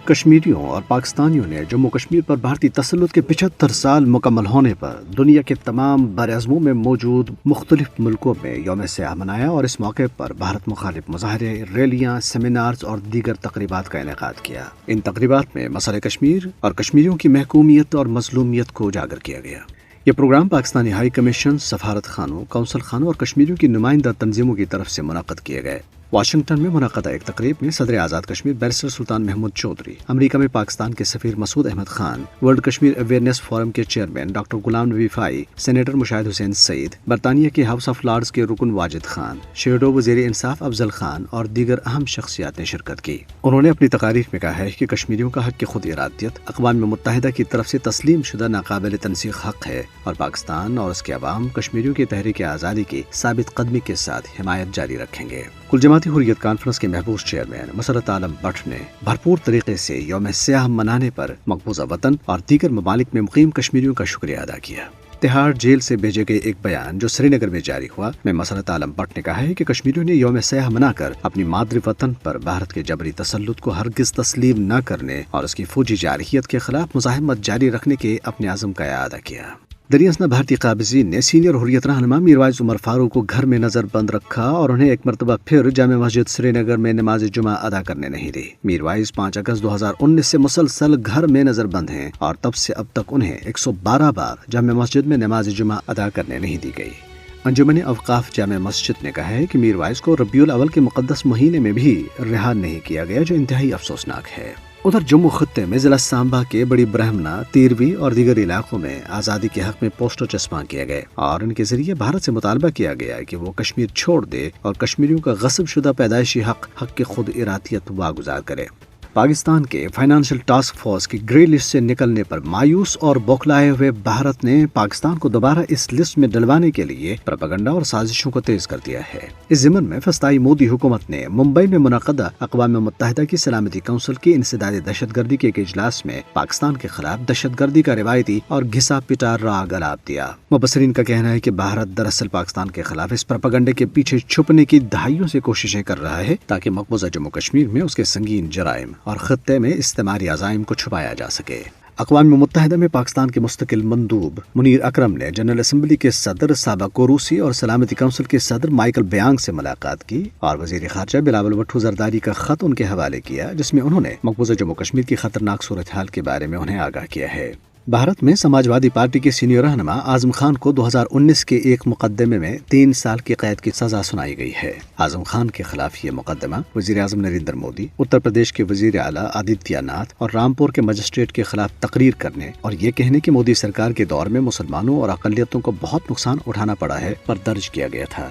کشمیریوں اور پاکستانیوں نے جموں کشمیر پر بھارتی تسلط کے 75 سال مکمل ہونے پر دنیا کے تمام براعظموں میں موجود مختلف ملکوں میں یوم سیاہ منایا اور اس موقع پر بھارت مخالف مظاہرے، ریلیاں، سیمینارز اور دیگر تقریبات کا انعقاد کیا۔ ان تقریبات میں مسئلہ کشمیر اور کشمیریوں کی محکومیت اور مظلومیت کو اجاگر کیا گیا۔ یہ پروگرام پاکستانی ہائی کمیشن، سفارت خانوں، قونصل خانوں اور کشمیریوں کی نمائندہ تنظیموں کی طرف سے منعقد کیے گئے۔ واشنگٹن میں منعقدہ ایک تقریب میں صدر آزاد کشمیر بیرسٹر سلطان محمود چودھری، امریکہ میں پاکستان کے سفیر Masood Ahmad Khan, world Kashmir awareness forum کے chairman doctor Ghulam Nabi five, senator Mushahid حسین سعید، برطانیہ کے ہاؤس آف لارڈز کے رکن واجد خان، شیڈو وزیر انصاف افضل خان اور دیگر اہم شخصیات نے شرکت کی۔ انہوں نے اپنی تقاریر میں کہا ہے کہ کشمیریوں کا حق خود ارادیت اقوام متحدہ کی طرف سے تسلیم شدہ ناقابل تنسیق حق ہے اور پاکستان اور اس کے عوام کشمیریوں کی تحریک آزادی کی ثابت قدمی کے ساتھ حمایت جاری رکھیں گے۔ کل جماعتی حریت کانفرنس کے محبوس چیئرمین مسرت عالم بٹ نے بھرپور طریقے سے یوم سیاہ منانے پر مقبوضہ وطن اور دیگر ممالک میں مقیم کشمیریوں کا شکریہ ادا کیا۔ تہاڑ جیل سے بھیجے گئے ایک بیان جو سری نگر میں جاری ہوا میں مسرت عالم بٹ نے کہا ہے کہ کشمیریوں نے یوم سیاہ منا کر اپنی مادری وطن پر بھارت کے جبری تسلط کو ہرگز تسلیم نہ کرنے اور اس کی فوجی جارحیت کے خلاف مزاحمت جاری رکھنے کے اپنے عزم کا اعادہ کیا۔ دریاسنا بھارتی قابضین نے سینئر حریت رہنما میروائز عمر فاروق کو گھر میں نظر بند رکھا اور انہیں ایک مرتبہ پھر جامع مسجد سری نگر میں نماز جمعہ ادا کرنے نہیں دی۔ میروائز 5 اگست 2019 سے مسلسل گھر میں نظر بند ہیں اور تب سے اب تک انہیں 112 بار جامع مسجد میں نماز جمعہ ادا کرنے نہیں دی گئی۔ انجمن اوقاف جامع مسجد نے کہا ہے کہ میروائز کو ربیع الاول کے مقدس مہینے میں بھی رہا نہیں کیا گیا، جو انتہائی افسوسناک ہے۔ ادھر جموں خطے میں ضلع سامبا کے بڑی برہمنا، تیروی اور دیگر علاقوں میں آزادی کے حق میں پوسٹر چسپاں کیے گئے اور ان کے ذریعے بھارت سے مطالبہ کیا گیا کہ وہ کشمیر چھوڑ دے اور کشمیریوں کا غصب شدہ پیدائشی حق کی خود ارادیت واگزار کرے۔ پاکستان کے فائنانشل ٹاسک فورس کی گرے لسٹ سے نکلنے پر مایوس اور بوکھلائے ہوئے بھارت نے پاکستان کو دوبارہ اس لسٹ میں ڈلوانے کے لیے پروپیگنڈا اور سازشوں کو تیز کر دیا ہے۔ اس ضمن میں فسطائی مودی حکومت نے ممبئی میں منعقدہ اقوام متحدہ کی سلامتی کونسل کی انسداد دہشت گردی کے ایک اجلاس میں پاکستان کے خلاف دہشت گردی کا روایتی اور گھسا پٹا راگ الاب دیا۔ مبصرین کا کہنا ہے کہ بھارت دراصل پاکستان کے خلاف اس پروپیگنڈے کے پیچھے چھپنے کی دہائیوں سے کوششیں کر رہا ہے تاکہ مقبوضہ جموں کشمیر میں اس کے سنگین جرائم اور خطے میں استعماری عزائم کو چھپایا جا سکے۔ اقوام متحدہ میں پاکستان کے مستقل مندوب منیر اکرم نے جنرل اسمبلی کے صدر سابا کوروسی اور سلامتی کونسل کے صدر مائیکل بیانگ سے ملاقات کی اور وزیر خارجہ بلاول بھٹو زرداری کا خط ان کے حوالے کیا، جس میں انہوں نے مقبوضہ جموں کشمیر کی خطرناک صورتحال کے بارے میں انہیں آگاہ کیا ہے۔ بھارت میں سماجوادی پارٹی کے سینئر رہنما اعظم خان کو 2019 کے ایک مقدمے میں 3 سال کی قید کی سزا سنائی گئی ہے۔ اعظم خان کے خلاف یہ مقدمہ وزیر اعظم نریندر مودی، اتر پردیش کے وزیر اعلیٰ آدتیہ ناتھ اور رامپور کے مجسٹریٹ کے خلاف تقریر کرنے اور یہ کہنے کہ مودی سرکار کے دور میں مسلمانوں اور اقلیتوں کو بہت نقصان اٹھانا پڑا ہے پر درج کیا گیا تھا۔